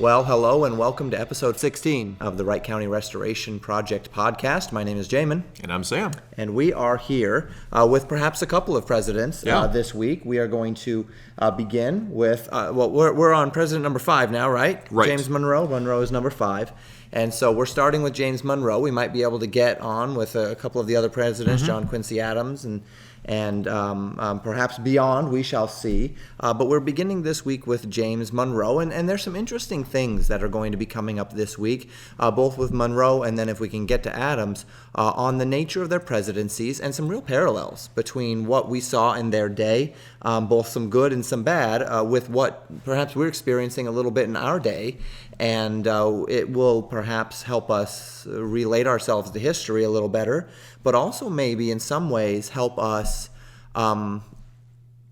Well, hello and welcome to episode 16 of the Wright County Restoration Project podcast. My name is Jamin. And I'm Sam. And we are here with perhaps a couple of presidents this week. We are going to begin with, we're on president number 5 now, right? Right. James Monroe. Monroe is number 5. And so we're starting with James Monroe. We might be able to get on with a couple of the other presidents, John Quincy Adams and perhaps beyond, we shall see. But we're beginning this week with James Monroe, and there's some interesting things that are going to be coming up this week, both with Monroe and then if we can get to Adams, on the nature of their presidencies and some real parallels between what we saw in their day, both some good and some bad, with what perhaps we're experiencing a little bit in our day. And it will perhaps help us relate ourselves to history a little better, but also maybe in some ways help us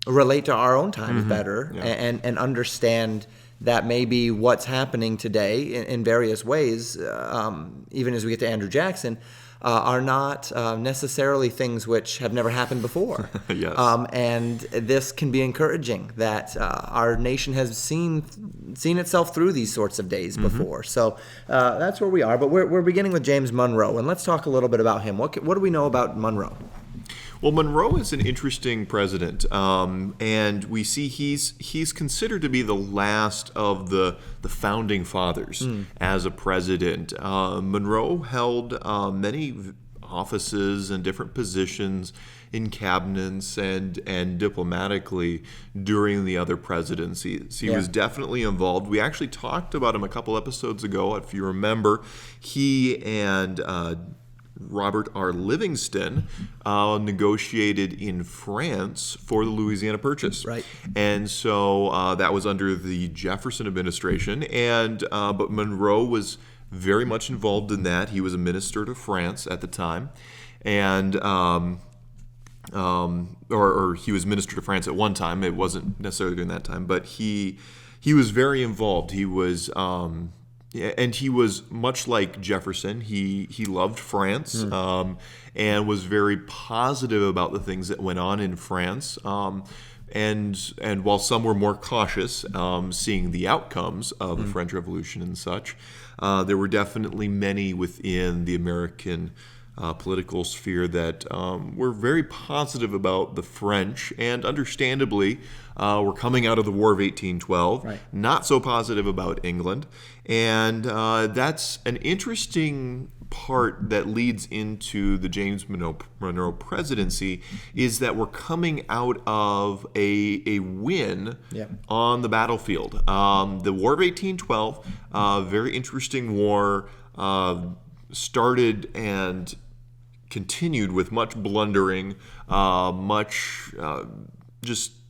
relate to our own times better and understand that maybe what's happening today in various ways, even as we get to Andrew Jackson, are not necessarily things which have never happened before. Yes. And this can be encouraging that our nation has seen itself through these sorts of days before. So that's where we are. But we're beginning with James Monroe, and let's talk a little bit about him. What do we know about Monroe? Well, Monroe is an interesting president, and we see he's considered to be the last of the founding fathers as a president. Monroe held many offices and different positions in cabinets and diplomatically during the other presidencies. He was definitely involved. We actually talked about him a couple episodes ago, if you remember. He and Robert R. Livingston negotiated in France for the Louisiana Purchase. Right. And so that was under the Jefferson administration, and but Monroe was very much involved in that. He was a minister to France at the time, and or he was minister to France at one time. It wasn't necessarily during that time, but he was very involved. He was and he was much like Jefferson. He loved France and was very positive about the things that went on in France. And while some were more cautious, seeing the outcomes of the French Revolution and such, there were definitely many within the American political sphere that were very positive about the French, and understandably were coming out of the War of 1812, not so positive about England. And that's an interesting part that leads into the James Monroe presidency, is that we're coming out of a win on the battlefield. The War of 1812, very interesting war, started and continued with much blundering,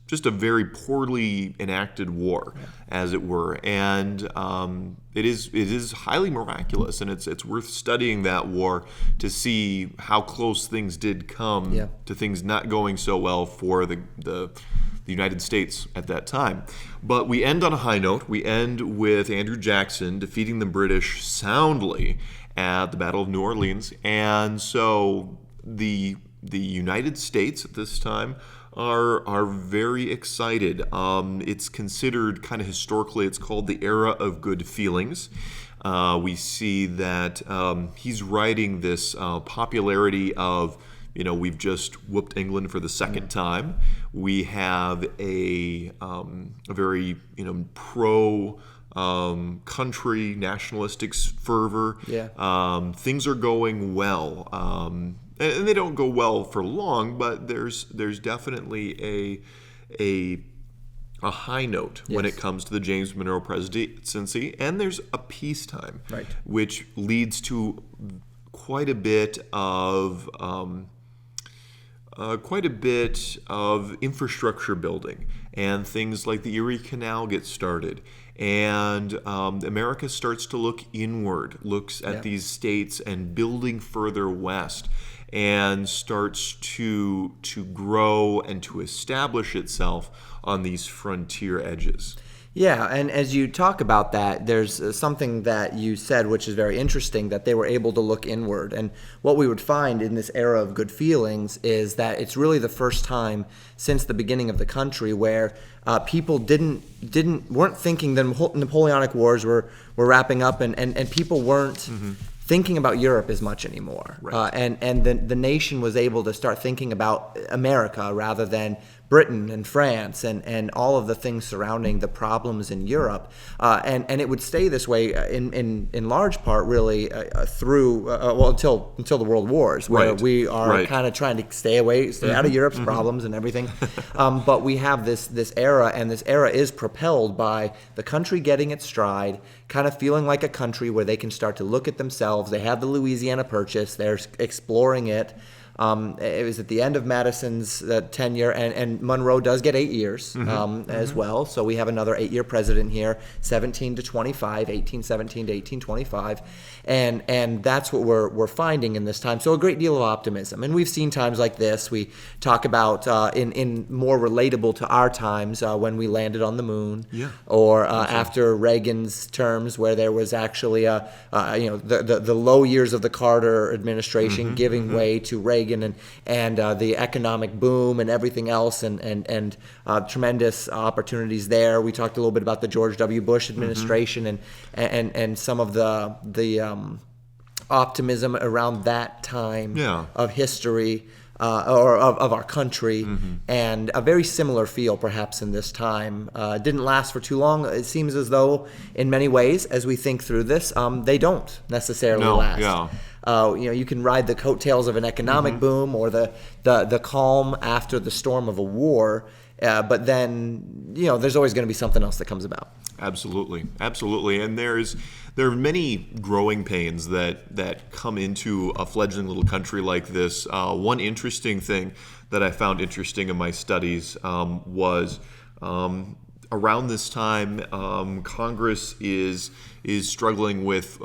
just a very poorly enacted war, as it were, and it is highly miraculous, and it's worth studying that war to see how close things did come to things not going so well for the United States at that time. But we end on a high note. We end with Andrew Jackson defeating the British soundly at the Battle of New Orleans, and so the United States at this time are very excited. It's considered kind of historically, it's called the era of good feelings. We see that he's writing this popularity of, we've just whooped England for the second time. We have a very pro country nationalistic fervor. Things are going well. And they don't go well for long, but there's definitely a high note when it comes to the James Monroe presidency, and there's a peacetime, which leads to quite a bit of infrastructure building, and things like the Erie Canal get started. And America starts to look inward, looks at these states and building further west, and starts to grow and to establish itself on these frontier edges. Yeah, and as you talk about that, there's something that you said which is very interesting, that they were able to look inward. And what we would find in this era of good feelings is that it's really the first time since the beginning of the country where people weren't thinking the Napoleonic Wars were wrapping up, and people weren't thinking about Europe as much anymore. Right. And the nation was able to start thinking about America rather than Britain and France and all of the things surrounding the problems in Europe. And it would stay this way in large part really through, until the World Wars, where Right. we are Right. kind of trying to stay out of Europe's problems and everything. But we have this era, and this era is propelled by the country getting its stride, kind of feeling like a country where they can start to look at themselves. They have the Louisiana Purchase. They're exploring it. It was at the end of Madison's tenure, and Monroe does get 8 years as well. So we have another 8-year president here, 17 to 25, 1817 to 1825, and that's what we're finding in this time. So a great deal of optimism, and we've seen times like this. We talk about in more relatable to our times when we landed on the moon, or after Reagan's terms, where there was actually the low years of the Carter administration giving way to Reagan. And the economic boom and everything else, and tremendous opportunities there. We talked a little bit about the George W. Bush administration and some of the optimism around that time of history. Or of our country, and a very similar feel perhaps in this time. Didn't last for too long. It seems as though in many ways, as we think through this, they don't necessarily last. You can ride the coattails of an economic boom or the calm after the storm of a war, but then there's always going to be something else that comes about. Absolutely, and there are many growing pains that come into a fledgling little country like this. One interesting thing that I found interesting in my studies was around this time, Congress is struggling with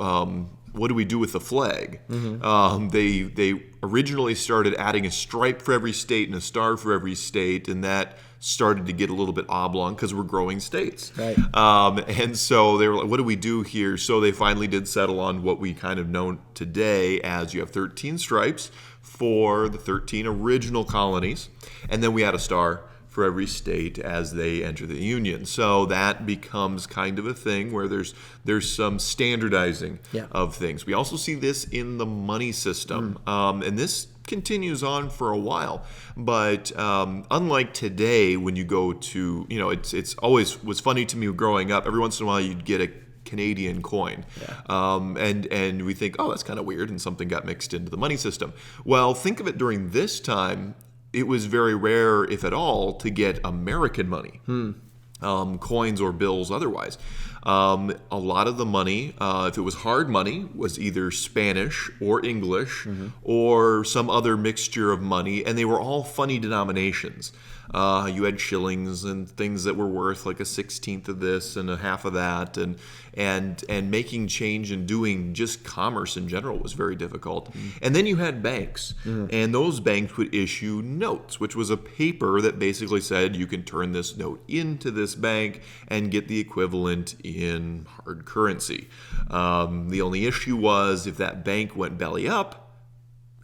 what do we do with the flag? They originally started adding a stripe for every state and a star for every state, and that started to get a little bit oblong because we're growing states. Right. And so they were like, what do we do here? So they finally did settle on what we kind of know today as you have 13 stripes for the 13 original colonies, and then we had a star for every state as they enter the Union. So that becomes kind of a thing where there's some standardizing of things. We also see this in the money system, and this continues on for a while. But unlike today, when you go to, it's always was funny to me growing up. Every once in a while, you'd get a Canadian coin, and we think, oh, that's kind of weird, and something got mixed into the money system. Well, think of it during this time. It was very rare, if at all, to get American money, coins or bills otherwise. A lot of the money, if it was hard money, was either Spanish or English or some other mixture of money, and they were all funny denominations. You had shillings and things that were worth like a 16th of this and a half of that, and making change and doing just commerce in general was very difficult. And then you had banks, and those banks would issue notes, which was a paper that basically said you can turn this note into this bank and get the equivalent in hard currency. The only issue was if that bank went belly up,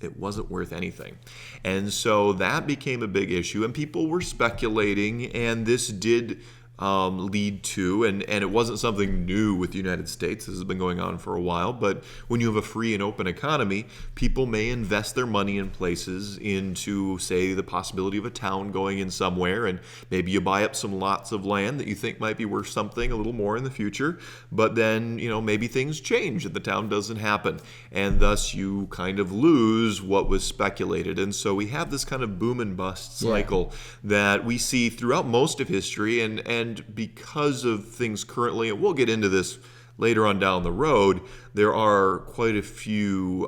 it wasn't worth anything. And so that became a big issue, and people were speculating, and this did lead to, and it wasn't something new with the United States. This has been going on for a while, but when you have a free and open economy, people may invest their money in places into, say, the possibility of a town going in somewhere, and maybe you buy up some lots of land that you think might be worth something a little more in the future, but then, maybe things change and the town doesn't happen, and thus you kind of lose what was speculated. And so we have this kind of boom and bust cycle that we see throughout most of history, and because of things currently, and we'll get into this later on down the road, there are quite a few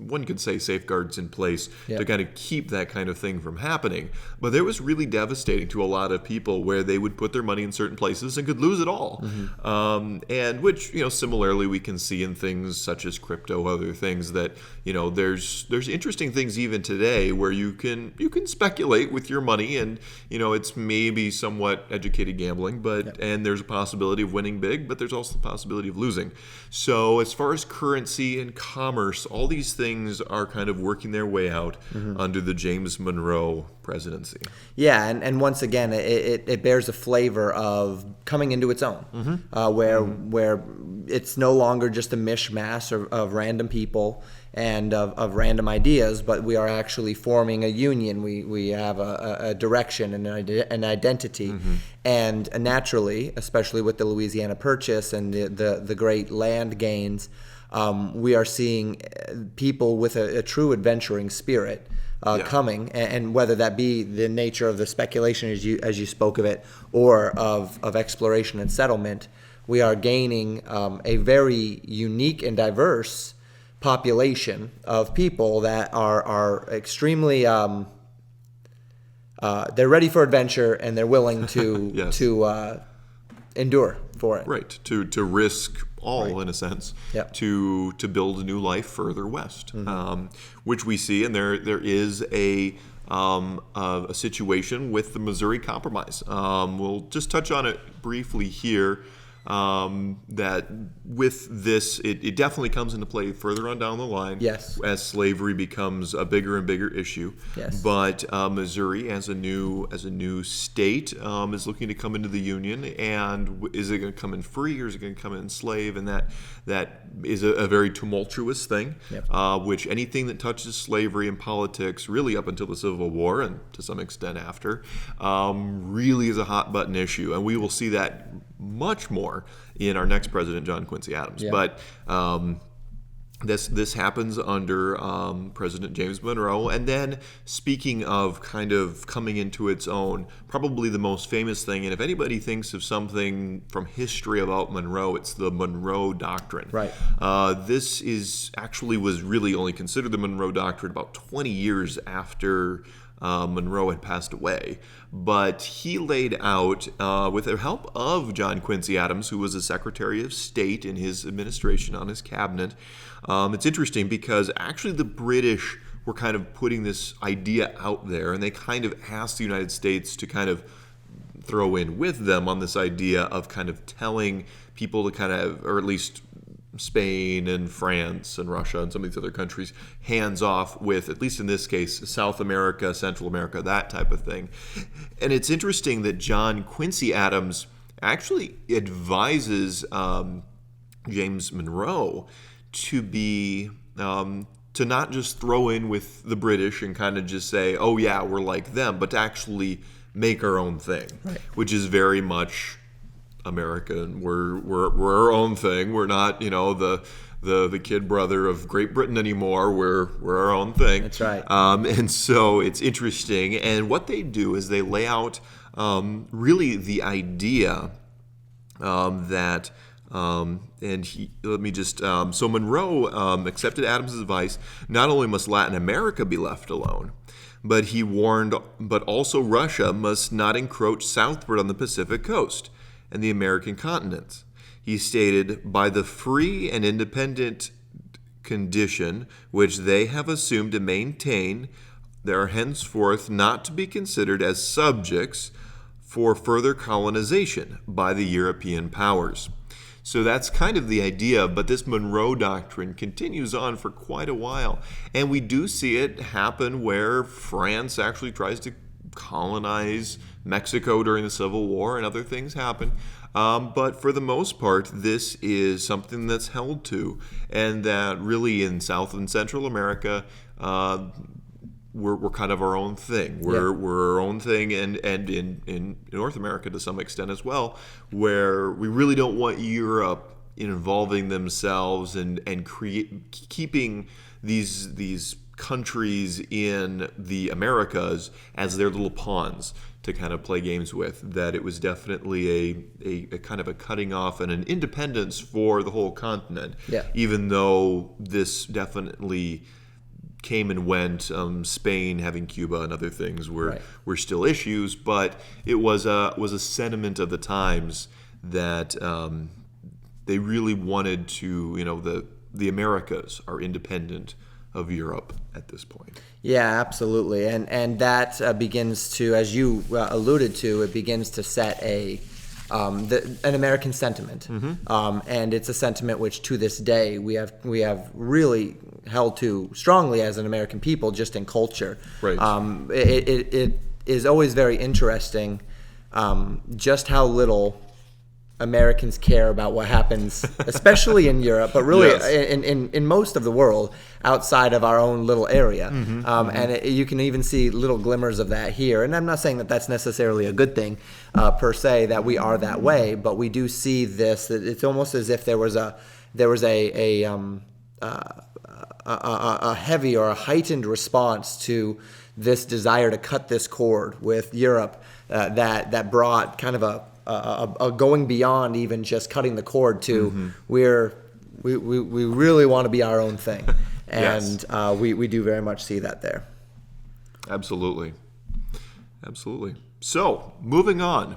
one could say, safeguards in place Yep. to kind of keep that kind of thing from happening. But it was really devastating to a lot of people where they would put their money in certain places and could lose it all. And which, similarly we can see in things such as crypto, other things that, there's interesting things even today where you can speculate with your money, and, it's maybe somewhat educated gambling, but and there's a possibility of winning big, but there's also the possibility of losing. So as far as currency and commerce, all these things are kind of working their way out under the James Monroe presidency. Yeah, and once again, it bears a flavor of coming into its own, where it's no longer just a mishmash of random people and of random ideas, but we are actually forming a union. We have a direction and an identity, and naturally, especially with the Louisiana Purchase and the great land gains, we are seeing people with a true adventuring spirit coming, and whether that be the nature of the speculation as you spoke of it, or of exploration and settlement, we are gaining a very unique and diverse population of people that are extremely they're ready for adventure, and they're willing to Yes. to endure for it. Right, to risk all, in a sense, Yep. to build a new life further west, which we see, and there is a situation with the Missouri Compromise. We'll just touch on it briefly here. That with this, it definitely comes into play further on down the line. Yes. As slavery becomes a bigger and bigger issue. Yes. But Missouri, as a new state, is looking to come into the Union, and is it going to come in free, or is it going to come in slave? And that is a very tumultuous thing. Yep. Which anything that touches slavery and politics, really up until the Civil War and to some extent after, really is a hot button issue, and we will see that much more in our next president, John Quincy Adams. Yeah. But this happens under President James Monroe. And then, speaking of kind of coming into its own, probably the most famous thing, and if anybody thinks of something from history about Monroe, it's the Monroe Doctrine. Right. This was really only considered the Monroe Doctrine about 20 years after Monroe had passed away. But he laid out, with the help of John Quincy Adams, who was a Secretary of State in his administration on his cabinet. It's interesting because actually the British were kind of putting this idea out there, and they kind of asked the United States to kind of throw in with them on this idea of kind of telling people to kind of, or at least Spain and France and Russia and some of these other countries, hands off with, at least in this case, South America, Central America, that type of thing. And it's interesting that John Quincy Adams actually advises James Monroe to be to not just throw in with the British and kind of just say, oh yeah, we're like them, but to actually make our own thing, right, which is very much American. We're our own thing. We're not, the kid brother of Great Britain anymore. We're our own thing. That's right. And so it's interesting. And what they do is they lay out really the idea that so Monroe accepted Adams' advice. Not only must Latin America be left alone, but he warned, but also Russia must not encroach southward on the Pacific coast and the American continents. He stated, by the free and independent condition which they have assumed to maintain, they are henceforth not to be considered as subjects for further colonization by the European powers. So that's kind of the idea, but this Monroe Doctrine continues on for quite a while. And we do see it happen where France actually tries to colonize Mexico during the Civil War, and other things happen. But for the most part, this is something that's held to, and that really in South and Central America, we're kind of our own thing. We're our own thing, and in North America to some extent as well, where we really don't want Europe involving themselves and keeping these countries in the Americas as their little pawns to kind of play games with. That it was definitely a kind of a cutting off and an independence for the whole continent. Yeah. Even though this definitely came and went. Spain having Cuba and other things were Right. were still issues, but it was a sentiment of the times that they really wanted to, the Americas are independent of Europe at this point. Yeah, absolutely, and that begins to, as you alluded to, it begins to set an American sentiment, and it's a sentiment which to this day we have really held to strongly as an American people, just in culture. Right. It is always very interesting just how little Americans care about what happens, especially in Europe, but really Yes. in most of the world outside of our own little area. And you can even see little glimmers of that here. And I'm not saying that that's necessarily a good thing per se, that we are that way, but we do see this. That it's almost as if there was a heavy or a heightened response to this desire to cut this cord with Europe that brought kind of a going beyond even just cutting the cord to we really want to be our own thing, and Yes. we do very much see that there. Absolutely. So, moving on,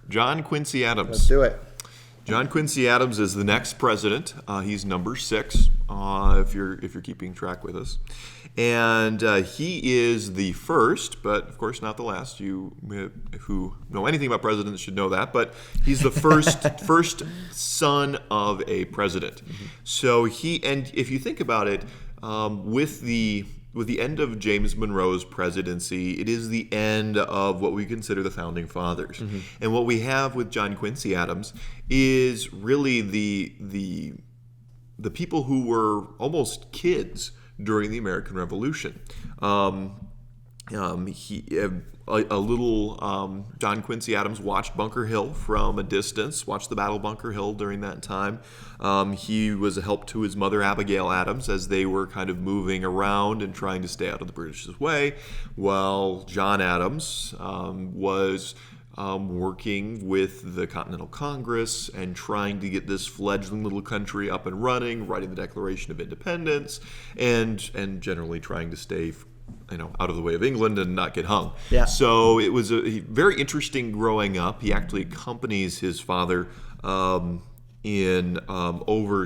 John Quincy Adams. Let's do it. John Quincy Adams is the next president. He's number 6, if you're keeping track with us, and he is the first, but of course not the last. You who know anything about presidents should know that, but he's the first son of a president. So and if you think about it, with the end of James Monroe's presidency, it is the end of what we consider the Founding Fathers. And what we have with John Quincy Adams is really the people who were almost kids during the American Revolution. John Quincy Adams watched Bunker Hill from a distance, watched the Battle of Bunker Hill during that time. He was a help to his mother, Abigail Adams, as they were kind of moving around and trying to stay out of the British's way, while John Adams was working with the Continental Congress and trying to get this fledgling little country up and running, writing the Declaration of Independence, and generally trying to stay out of the way of England and not get hung. Yeah. So it was very interesting growing up. He actually accompanies his father over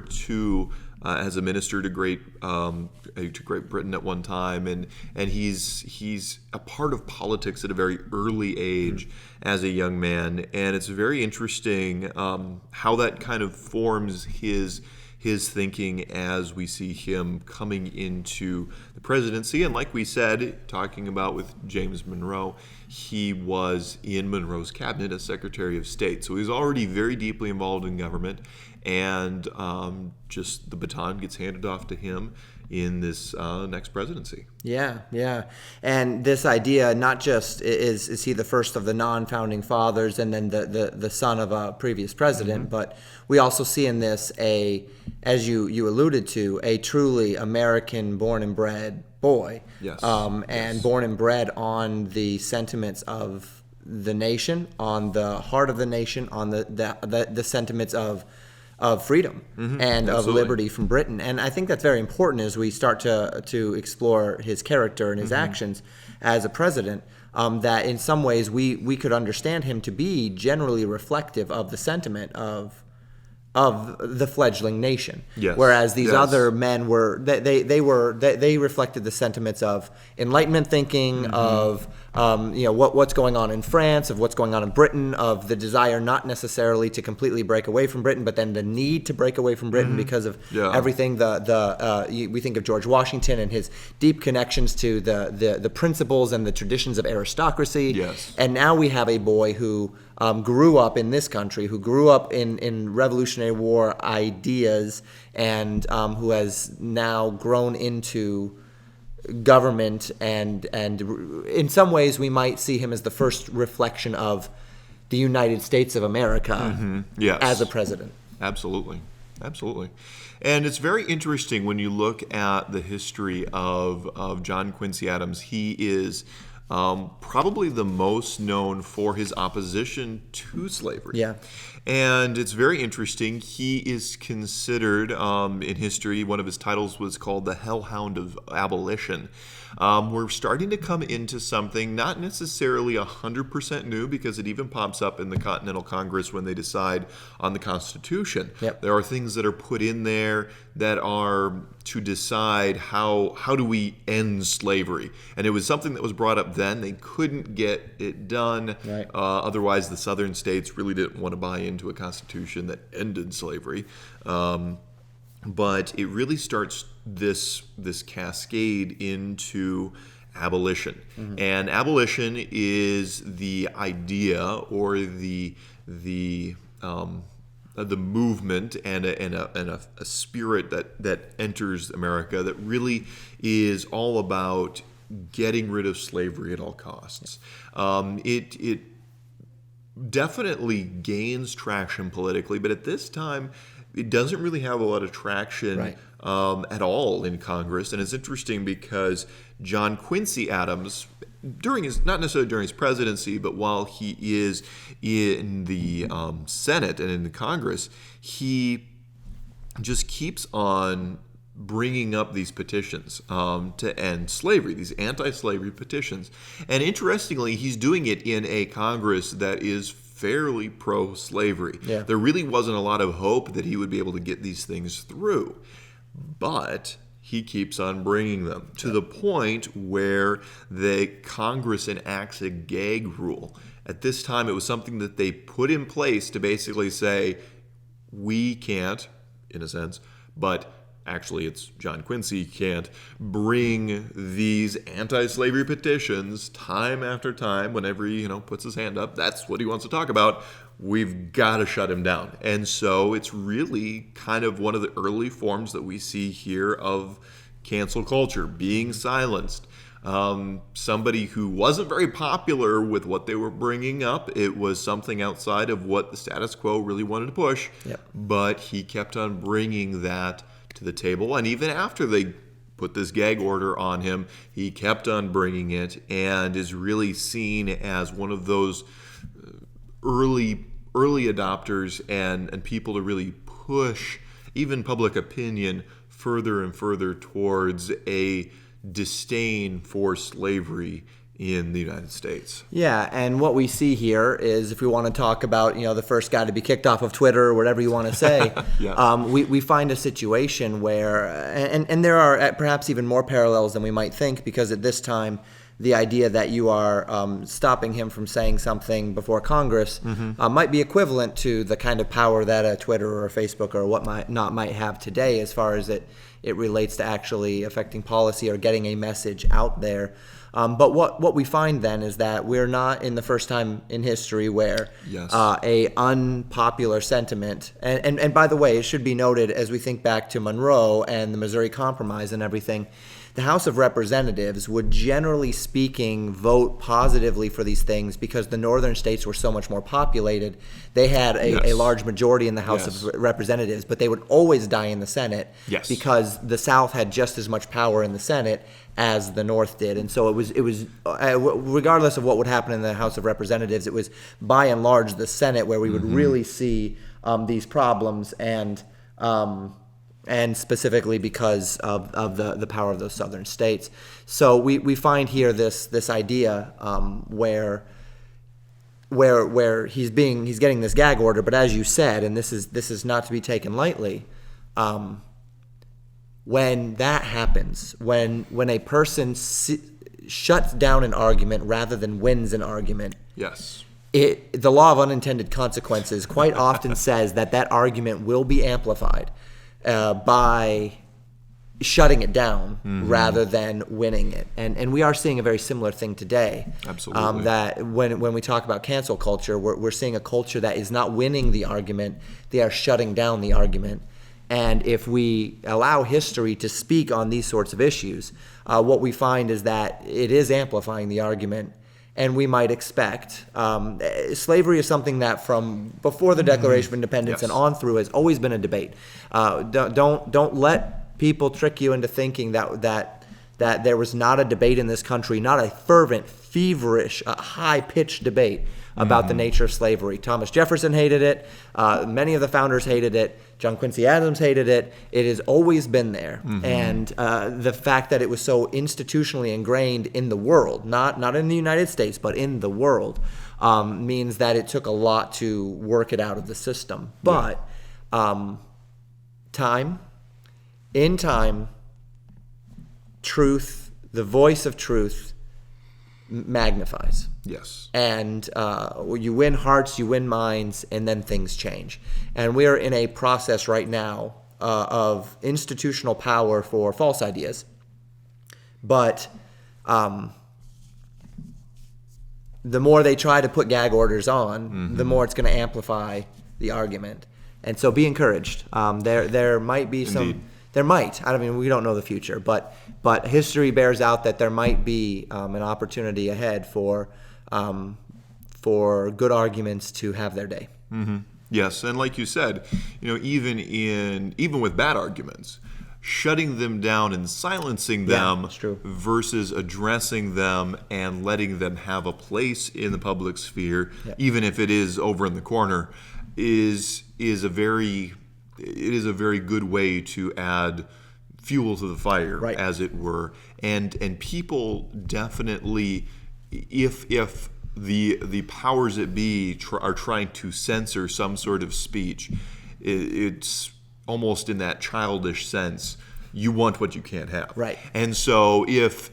to as a minister to Great Britain at one time, and he's a part of politics at a very early age as a young man, and it's very interesting how that kind of forms his thinking as we see him coming into the presidency. And like we said, talking about with James Monroe, he was in Monroe's cabinet as Secretary of State. So he's already very deeply involved in government, and just the baton gets handed off to him in this next presidency. Yeah. And this idea, not just is he the first of the non-founding fathers and then the son of a previous president, but we also see in this as you alluded to, a truly American born and bred boy. Yes. And born and bred on the sentiments of the nation, on the heart of the nation, on the sentiments of freedom and of liberty from Britain. And I think that's very important as we start to explore his character and his actions as a president, that in some ways we could understand him to be generally reflective of the sentiment of the fleggling nation. Yes. Whereas these Yes. other men they reflected the sentiments of Enlightenment thinking, of what's going on in France, of what's going on in Britain, of the desire not necessarily to completely break away from Britain, but then the need to break away from Britain because of everything. We think of George Washington and his deep connections to the principles and the traditions of aristocracy. Yes. And now we have a boy who grew up in this country, who grew up in Revolutionary War ideas, and who has now grown into government, and in some ways we might see him as the first reflection of the United States of America as a president. Absolutely. And it's very interesting when you look at the history of John Quincy Adams. He is probably the most known for his opposition to slavery. Yeah. And it's very interesting. He is considered, in history, one of his titles was called the Hellhound of Abolition. We're starting to come into something not necessarily 100% new, because it even pops up in the Continental Congress when they decide on the Constitution. Yep. There are things that are put in there that are to decide how do we end slavery. And it was something that was brought up then. They couldn't get it done. Right. Otherwise, the southern states really didn't want to buy into a constitution that ended slavery. But it really starts this cascade into abolition. And abolition is the idea or the movement and a spirit that enters America that really is all about getting rid of slavery at all costs. It definitely gains traction politically, but at this time, it doesn't really have a lot of traction Right. At all in Congress. And it's interesting because John Quincy Adams, not necessarily during his presidency, but while he is in the Senate and in the Congress, he just keeps on bringing up these petitions to end slavery, these anti-slavery petitions. And interestingly, he's doing it in a Congress that is fairly pro-slavery. Yeah. There really wasn't a lot of hope that he would be able to get these things through. But he keeps on bringing them to the point where the Congress enacts a gag rule. At this time, it was something that they put in place to basically say, we can't, in a sense, but actually it's John Quincy can't bring these anti-slavery petitions time after time. Whenever he puts his hand up, that's what he wants to talk about. We've got to shut him down. And so it's really kind of one of the early forms that we see here of cancel culture, being silenced. Somebody who wasn't very popular with what they were bringing up. It was something outside of what the status quo really wanted to push. Yep. But he kept on bringing that to the table. And even after they put this gag order on him, he kept on bringing it and is really seen as one of those early adopters and people to really push even public opinion further and further towards a disdain for slavery in the United States. Yeah, and what we see here is, if we want to talk about, the first guy to be kicked off of Twitter or whatever you want to say, Yes. We find a situation where, and there are perhaps even more parallels than we might think, because at this time, the idea that you are stopping him from saying something before Congress might be equivalent to the kind of power that a Twitter or a Facebook or what might have today, as far as it relates to actually affecting policy or getting a message out there. But what we find then is that we're not in the first time in history where Yes. A unpopular sentiment, and by the way, it should be noted as we think back to Monroe and the Missouri Compromise and everything, the House of Representatives would, generally speaking, vote positively for these things because the northern states were so much more populated. They had a large majority in the House Yes. of Representatives, but they would always die in the Senate Yes. because the South had just as much power in the Senate as the North did. And so it was regardless of what would happen in the House of Representatives, it was by and large the Senate where we would really see these problems, and specifically because of the power of those southern states. So we find here this idea where he's getting this gag order, but as you said, and this is not to be taken lightly, when that happens, when a person shuts down an argument rather than wins an argument, Yes. the law of unintended consequences quite often says that argument will be amplified by shutting it down rather than winning it. And we are seeing a very similar thing today. Absolutely. That when we talk about cancel culture, we're seeing a culture that is not winning the argument, they are shutting down the argument. And if we allow history to speak on these sorts of issues, what we find is that it is amplifying the argument. And we might expect slavery is something that from before the Declaration of Independence Yes. and on through has always been a debate. Don't let people trick you into thinking that that there was not a debate in this country, not a fervent, feverish, high-pitched debate about the nature of slavery. Thomas Jefferson hated it. Many of the founders hated it. John Quincy Adams hated it. It has always been there. And the fact that it was so institutionally ingrained in the world, not in the United States, but in the world, means that it took a lot to work it out of the system. But in time, truth, the voice of truth, magnifies. Yes. And you win hearts, you win minds, and then things change. And we are in a process right now of institutional power for false ideas. But the more they try to put gag orders on, the more it's going to amplify the argument. And so be encouraged. There might be some... Indeed. There might. I mean, we don't know the future, but history bears out that there might be an opportunity ahead for good arguments to have their day. Yes, and like you said, even with bad arguments, shutting them down and silencing them that's true. versus addressing them and letting them have a place in the public sphere, even if it is over in the corner, is a very good way to add fuel to the fire, as it were. And people definitely, if the powers that be are trying to censor some sort of speech, it's almost in that childish sense. You want what you can't have, right? And so if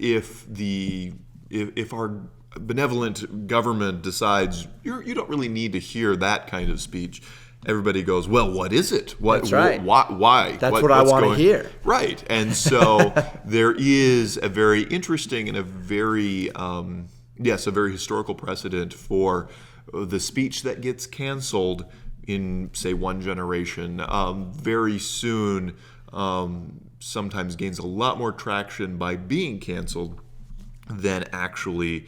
our benevolent government decides you don't really need to hear that kind of speech, everybody goes, well, what is it? That's right. Why? That's what I want to hear. Right. And so there is a very interesting and a very historical precedent for the speech that gets canceled in, say, one generation. Very soon, sometimes gains a lot more traction by being canceled than actually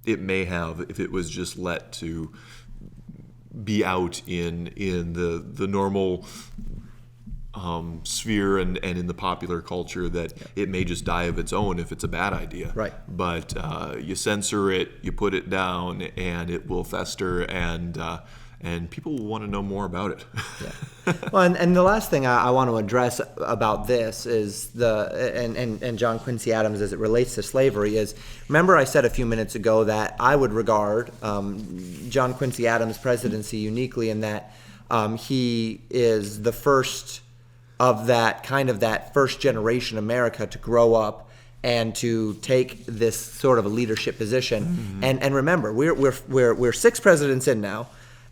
it may have if it was just let to be out in the normal sphere and in the popular culture, that it may just die of its own if it's a bad idea. Right. But you censor it, you put it down, and it will fester, and people will want to know more about it. Well, and the last thing I want to address about this is and John Quincy Adams as it relates to slavery is, remember I said a few minutes ago that I would regard John Quincy Adams' presidency uniquely in that he is the first of that first generation America to grow up and to take this sort of a leadership position. And remember, we're 6 presidents in now.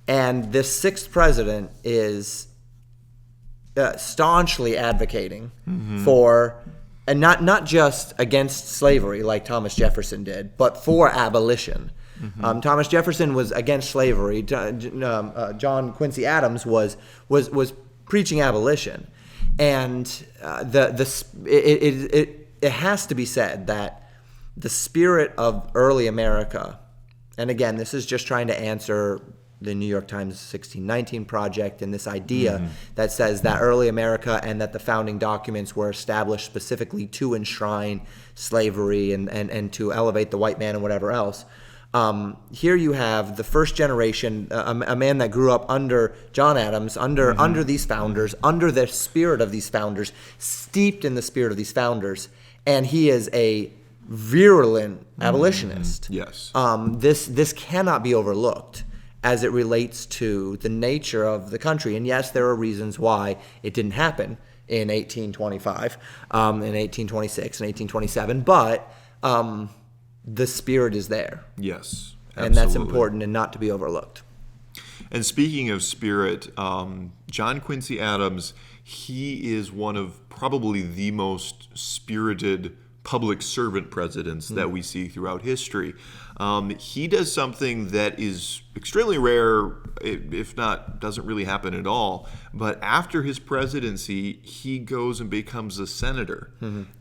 And this 6th president is staunchly advocating for, and not just against slavery like Thomas Jefferson did, but for abolition. Thomas Jefferson was against slavery. John Quincy Adams was preaching abolition, and it has to be said that the spirit of early America, and again, this is just trying to answer the New York Times 1619 Project and this idea that says that early America and that the founding documents were established specifically to enshrine slavery and to elevate the white man and whatever else. Here you have the first generation, a man that grew up under John Adams, under these founders, under the spirit of these founders, steeped in the spirit of these founders, and he is a virulent abolitionist. Yes. This cannot be overlooked as it relates to the nature of the country. And yes, there are reasons why it didn't happen in 1825, in 1826, and 1827, but the spirit is there. Yes, absolutely. And that's important and not to be overlooked. And speaking of spirit, John Quincy Adams, he is one of probably the most spirited public servant presidents that we see throughout history. He does something that is extremely rare, if not doesn't really happen at all. But after his presidency, he goes and becomes a senator.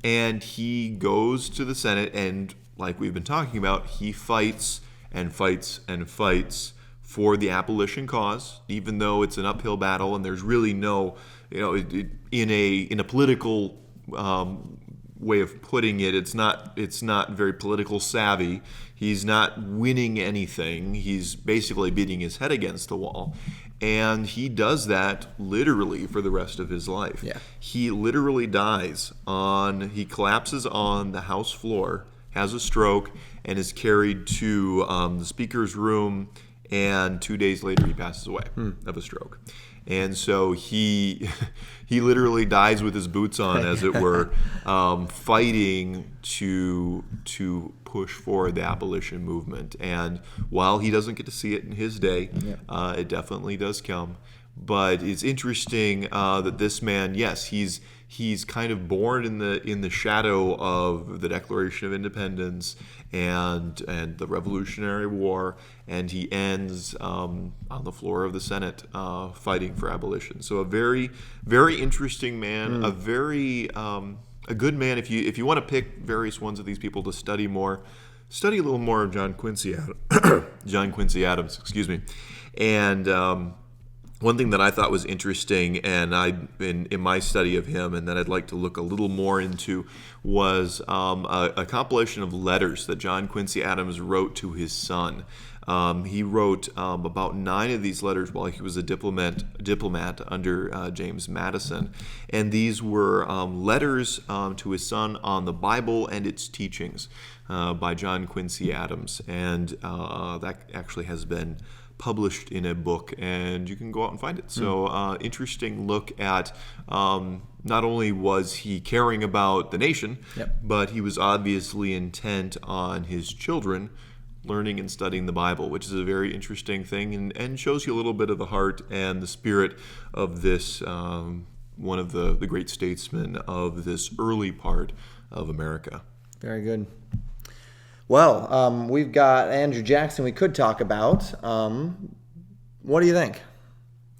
And he goes to the Senate, and like we've been talking about, he fights and fights and fights for the abolition cause, even though it's an uphill battle and there's really no, in a political way of putting it. It's not very political savvy. He's not winning anything. He's basically beating his head against the wall. And he does that literally for the rest of his life. Yeah. He literally he collapses on the House floor, has a stroke, and is carried to the Speaker's room, and 2 days later he passes away of a stroke. And so he literally dies with his boots on, as it were, fighting to push forward the abolition movement. And while he doesn't get to see it in his day, it definitely does come. But it's interesting that this man, yes, he's kind of born in the shadow of the Declaration of Independence and the Revolutionary War, and he ends on the floor of the Senate fighting for abolition. So a very, very interesting man, a good man. If you want to pick various ones of these people to study a little more of John Quincy Adams, excuse me. And one thing that I thought was interesting, and in my study of him, and that I'd like to look a little more into, was a compilation of letters that John Quincy Adams wrote to his son. He wrote about 9 of these letters while he was a diplomat under James Madison, and these were letters to his son on the Bible and its teachings by John Quincy Adams, and that actually has been published in a book, and you can go out and find it. So interesting look at not only was he caring about the nation, but he was obviously intent on his children learning and studying the Bible, which is a very interesting thing, and shows you a little bit of the heart and the spirit of this one of the great statesmen of this early part of America. Very good. Well, we've got Andrew Jackson we could talk about. What do you think?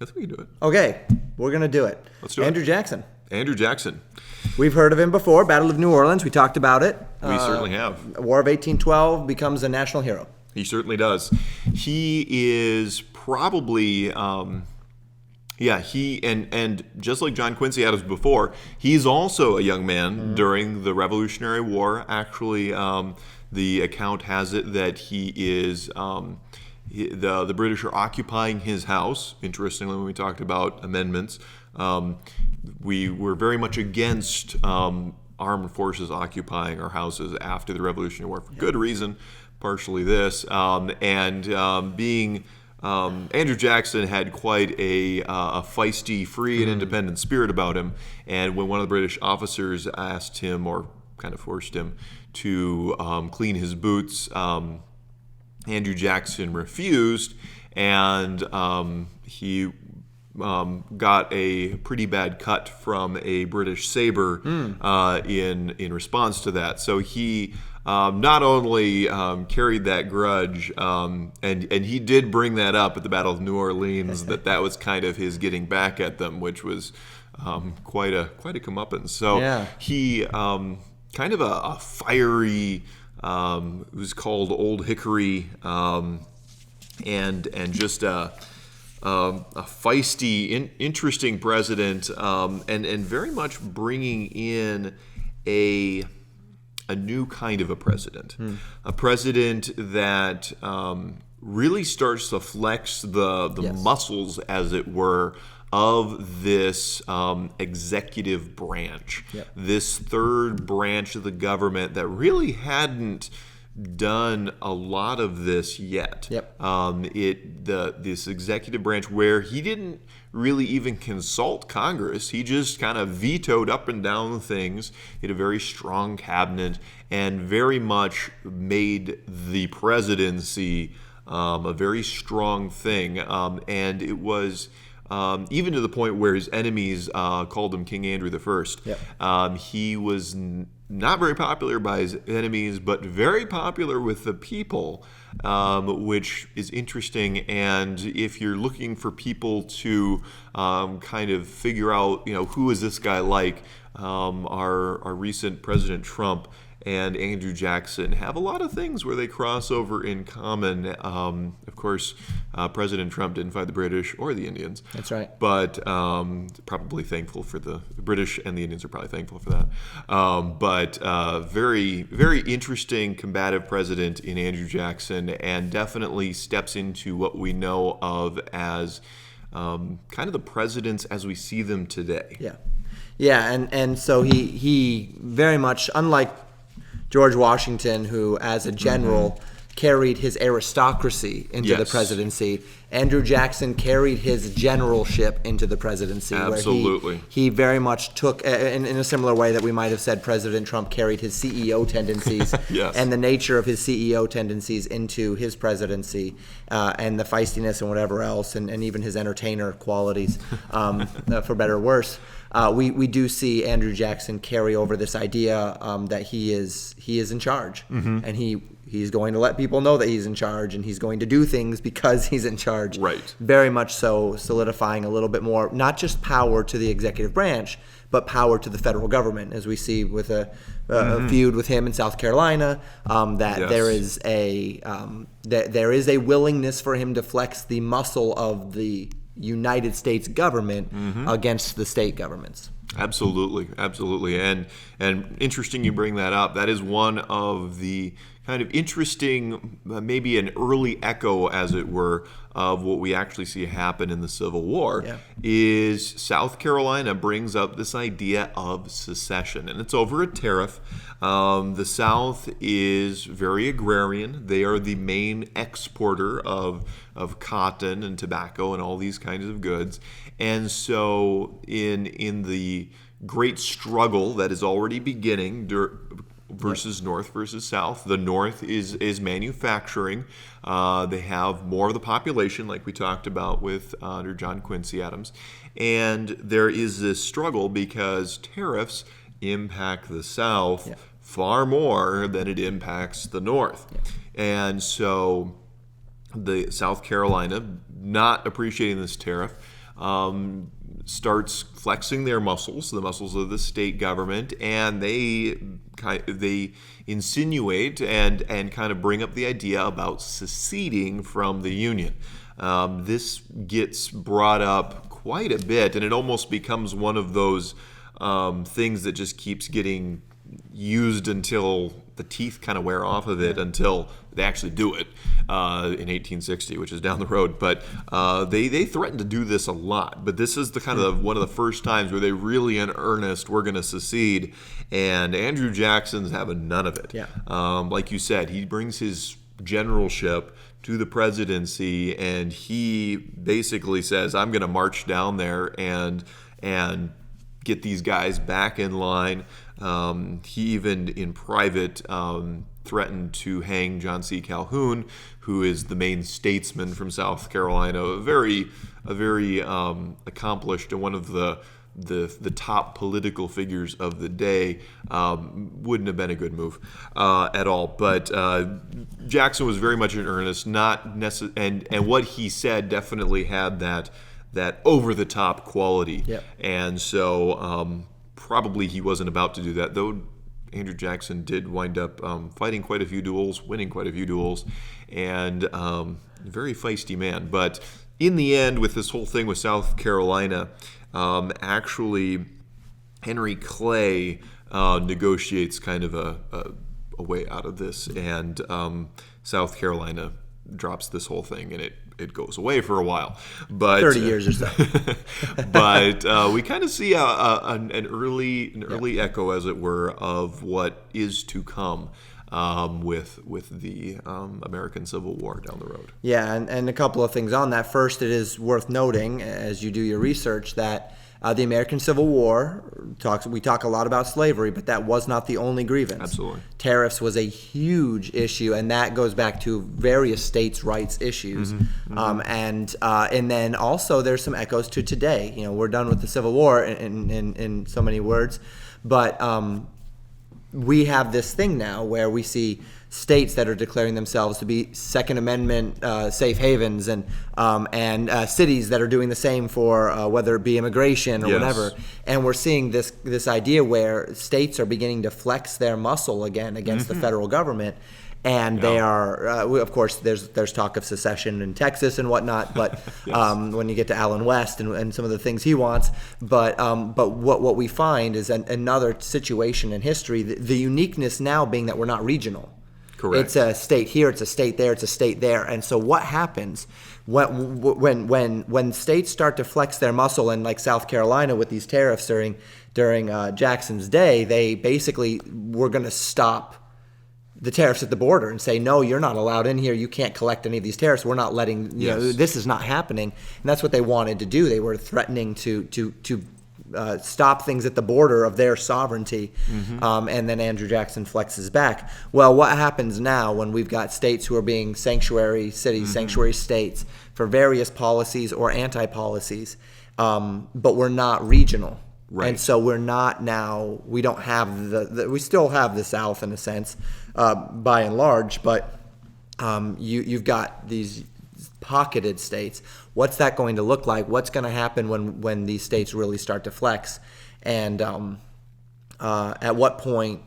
I think we can do it. Okay, we're going to do it. Let's do it. Andrew Jackson. Andrew Jackson. We've heard of him before, Battle of New Orleans. We talked about it. We certainly have. War of 1812, becomes a national hero. He certainly does. He is probably... he and just like John Quincy Adams before, he's also a young man during the Revolutionary War. Actually, the account has it that he is the British are occupying his house. Interestingly, when we talked about amendments, we were very much against armed forces occupying our houses after the Revolutionary War for good reason. Partially this, being Andrew Jackson had quite a feisty, free, and independent spirit about him. And when one of the British officers asked him, or kind of forced him, to clean his boots, Andrew Jackson refused, and he got a pretty bad cut from a British saber in response to that. So he not only carried that grudge, and he did bring that up at the Battle of New Orleans, that was kind of his getting back at them, which was quite a comeuppance. So he kind of a fiery, it was called Old Hickory, and just a feisty, interesting president, and very much bringing in a new kind of a president that really starts to flex the muscles, as it were, of this executive branch, this third branch of the government that really hadn't done a lot of this yet. This executive branch where he didn't really even consult Congress. He just kind of vetoed up and down things. He had a very strong cabinet and very much made the presidency a very strong thing. And it was even to the point where his enemies called him King Andrew I. He was not very popular by his enemies, but very popular with the people, which is interesting. And if you're looking for people to kind of figure out, who is this guy like, our recent President Trump and Andrew Jackson have a lot of things where they cross over in common. Of course, President Trump didn't fight the British or the Indians. That's right. But probably thankful for the British, and the Indians are probably thankful for that. But very, very interesting, combative president in Andrew Jackson, and definitely steps into what we know of as kind of the presidents as we see them today. Yeah, and so he very much, unlike George Washington, who as a general carried his aristocracy into the presidency, Andrew Jackson carried his generalship into the presidency. Absolutely. Where he very much took, in a similar way that we might have said President Trump carried his CEO tendencies and the nature of his CEO tendencies into his presidency, and the feistiness and whatever else, and even his entertainer qualities, for better or worse. We do see Andrew Jackson carry over this idea that he is in charge, and he's going to let people know that he's in charge, and he's going to do things because he's in charge. Right. Very much so, solidifying a little bit more, not just power to the executive branch, but power to the federal government, as we see with a feud with him in South Carolina. There is a willingness for him to flex the muscle of the United States government against the state governments. Absolutely. And interesting you bring that up. That is one of the kind of interesting, maybe an early echo, as it were, of what we actually see happen in the Civil War, is South Carolina brings up this idea of secession, and it's over a tariff. The South is very agrarian. They are the main exporter of cotton and tobacco and all these kinds of goods. And so in the great struggle that is already beginning versus North versus South, the North is manufacturing. They have more of the population, like we talked about with under John Quincy Adams. And there is this struggle because tariffs impact the South far more than it impacts the North. And so the South Carolina, not appreciating this tariff, starts flexing their muscles, the muscles of the state government, and they insinuate and kind of bring up the idea about seceding from the Union. This gets brought up quite a bit, and it almost becomes one of those things that just keeps getting used until the teeth kind of wear off of it, until they actually do it in 1860, which is down the road. But they threatened to do this a lot. But this is the kind of one of the first times where they really in earnest, we're going to secede. And Andrew Jackson's having none of it. Like you said, he brings his generalship to the presidency, and he basically says, I'm going to march down there and get these guys back in line. He even in private threatened to hang John C. Calhoun, who is the main statesman from South Carolina, a very accomplished and one of the top political figures of the day. Wouldn't have been a good move at all. But Jackson was very much in earnest, and what he said definitely had that over-the-top quality. And so probably he wasn't about to do that, though Andrew Jackson did wind up fighting quite a few duels, winning quite a few duels, and very feisty man. But in the end, with this whole thing with South Carolina, actually Henry Clay negotiates kind of a way out of this, and South Carolina drops this whole thing, and it goes away for a while. But 30 years or so. But we kind of see an early echo, as it were, of what is to come with the American Civil War down the road. Yeah, and a couple of things on that. First, it is worth noting, as you do your research, that the American Civil War, we talk a lot about slavery, but that was not the only grievance. Absolutely. Tariffs was a huge issue, and that goes back to various states' rights issues. And then also there's some echoes to today. You know, we're done with the Civil War in so many words, but we have this thing now where we see states that are declaring themselves to be Second Amendment safe havens, and cities that are doing the same for whether it be immigration or Yes. whatever. And we're seeing this idea where states are beginning to flex their muscle again against the federal government. And they are, of course, there's talk of secession in Texas and whatnot, but when you get to Allen West and some of the things he wants, but what we find is another situation in history, the uniqueness now being that we're not regional. Correct. It's a state here, it's a state there, it's a state there. And so what happens when states start to flex their muscle, and like South Carolina with these tariffs during Jackson's day, they basically were going to stop the tariffs at the border and say, no, you're not allowed in here. You can't collect any of these tariffs. We're not letting, this is not happening. And that's what they wanted to do. They were threatening to stop things at the border of their sovereignty. And then Andrew Jackson flexes back. Well, what happens now when we've got states who are being sanctuary cities, sanctuary states for various policies or anti-policies, but we're not regional? Right. And so we're not now, we don't have we still have the South in a sense, by and large, but you've got these pocketed states. What's that going to look like? What's going to happen when these states really start to flex? And at what point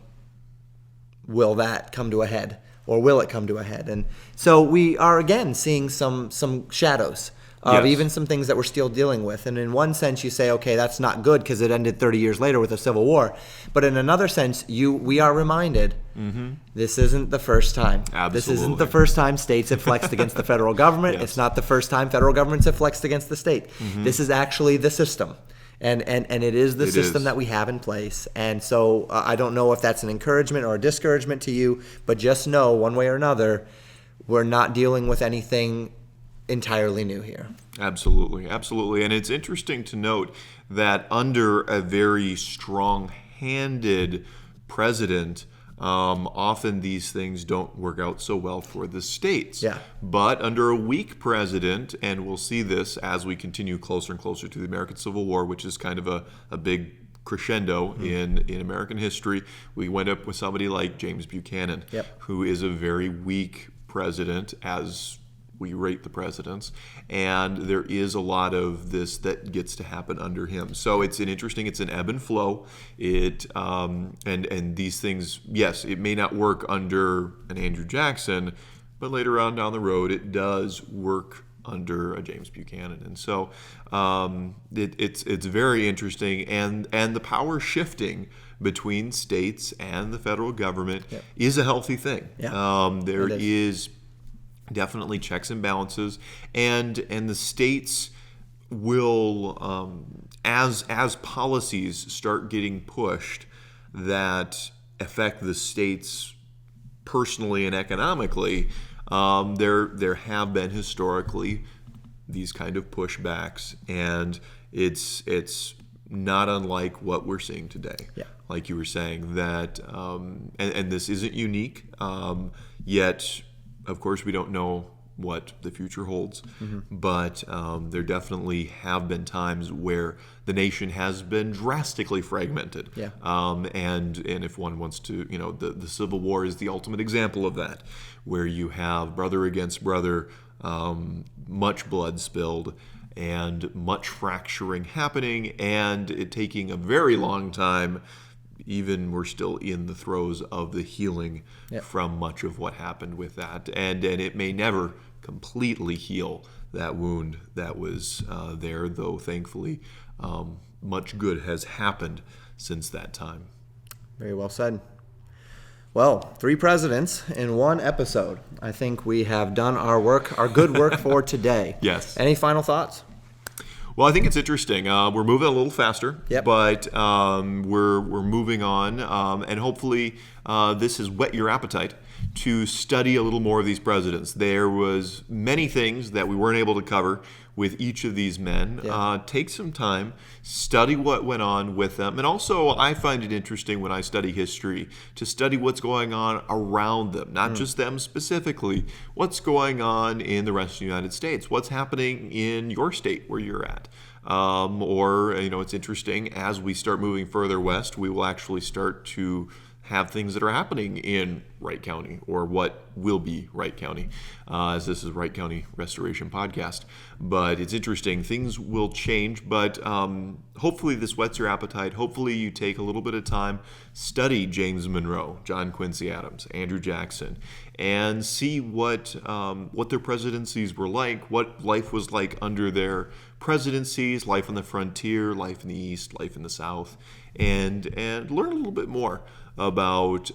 will that come to a head? Or will it come to a head? And so we are again seeing some shadows of even some things that we're still dealing with. And in one sense, you say, okay, that's not good because it ended 30 years later with a civil war. But in another sense, we are reminded this isn't the first time. Absolutely. This isn't the first time states have flexed against the federal government. It's not the first time federal governments have flexed against the state. This is actually the system. And it is the system that we have in place. And so I don't know if that's an encouragement or a discouragement to you, but just know one way or another, we're not dealing with anything entirely new here. Absolutely. And it's interesting to note that under a very strong-handed president, often these things don't work out so well for the states. Yeah. But under a weak president, and we'll see this as we continue closer and closer to the American Civil War, which is kind of a big crescendo in American history, we went up with somebody like James Buchanan, who is a very weak president as we rate the presidents, and there is a lot of this that gets to happen under him. So it's an ebb and flow. And these things, yes, it may not work under an Andrew Jackson, but later on down the road, it does work under a James Buchanan. And so it's very interesting, and the power shifting between states and the federal government is a healthy thing. There is definitely checks and balances, and the states will, as policies start getting pushed that affect the states personally and economically, there have been historically these kind of pushbacks, and it's not unlike what we're seeing today. Like you were saying, that and this isn't unique, yet of course we don't know what the future holds, but there definitely have been times where the nation has been drastically fragmented. And if one wants to, the Civil War is the ultimate example of that, where you have brother against brother, much blood spilled, and much fracturing happening, and it taking a very long time. Even we're still in the throes of the healing from much of what happened with that. And it may never completely heal that wound that was there, though thankfully much good has happened since that time. Very well said. Well, 3 presidents in 1 episode. I think we have done our work, our good work for today. Yes. Any final thoughts? Well, I think it's interesting. We're moving a little faster, Yep. but we're moving on, and hopefully this has whet your appetite to study a little more of these presidents. There was many things that we weren't able to cover with each of these men. Take some time, study what went on with them, and also I find it interesting when I study history to study what's going on around them, not just them specifically, what's going on in the rest of the United States, what's happening in your state where you're at. Or it's interesting, as we start moving further west, we will actually start to have things that are happening in Wright County, or what will be Wright County, as this is Wright County Restoration Podcast. But it's interesting. Things will change, but hopefully this whets your appetite. Hopefully you take a little bit of time, study James Monroe, John Quincy Adams, Andrew Jackson, and see what their presidencies were like, what life was like under their presidencies, life on the frontier, life in the East, life in the South, and learn a little bit more about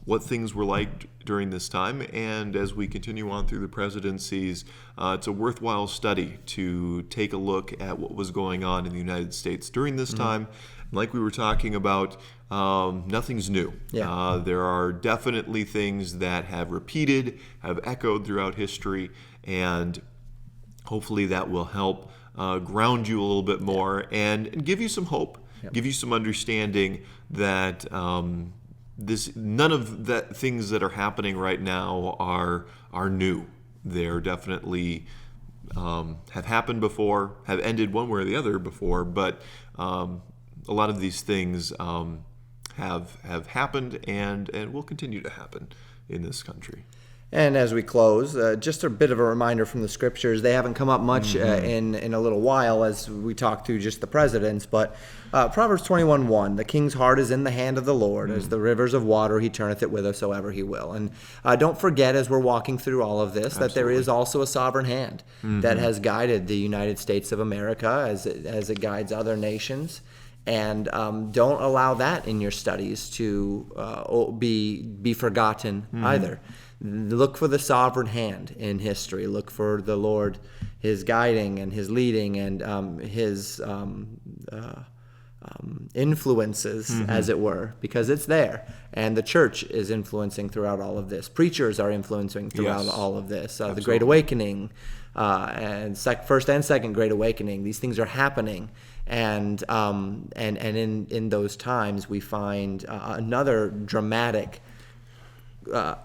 what things were like during this time. And as we continue on through the presidencies, it's a worthwhile study to take a look at what was going on in the United States during this time. Like we were talking about, nothing's new. Yeah. There are definitely things that have repeated, have echoed throughout history, and hopefully that will help ground you a little bit more and give you some hope. Yep. Give you some understanding that none of the things that are happening right now are new. They're definitely have happened before, have ended one way or the other before, but a lot of these things have happened and will continue to happen in this country. And as we close, just a bit of a reminder from the scriptures. They haven't come up much in a little while as we talk through just the presidents, but Proverbs 21:1, the king's heart is in the hand of the Lord, as the rivers of water he turneth it whithersoever he will. And don't forget, as we're walking through all of this, that there is also a sovereign hand that has guided the United States of America as it guides other nations. And don't allow that in your studies to be forgotten either. Look for the sovereign hand in history. Look for the Lord, his guiding and his leading and his influences, as it were, because it's there. And the church is influencing throughout all of this. Preachers are influencing throughout all of this. The Great Awakening and First and Second Great Awakening. These things are happening. And in those times, we find another dramatic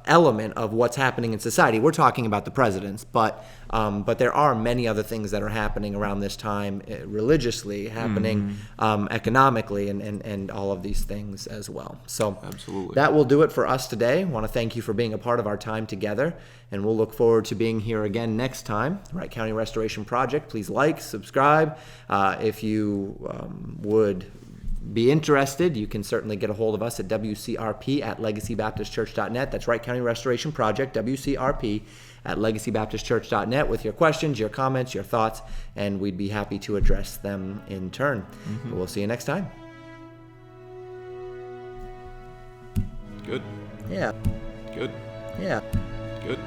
element of what's happening in society. We're talking about the presidents, but there are many other things that are happening around this time, religiously happening, economically, and all of these things as well. So absolutely, that will do it for us today. I want to thank you for being a part of our time together, and we'll look forward to being here again next time. Wright County Restoration Project. Please like, subscribe. If you would be interested, you can certainly get a hold of us at wcrp@legacybaptistchurch.net. That's Wright County Restoration Project, wcrp@legacybaptistchurch.net, with your questions, your comments, your thoughts, and we'd be happy to address them in turn. We'll see you next time. Good. Yeah. Good. Yeah. Good.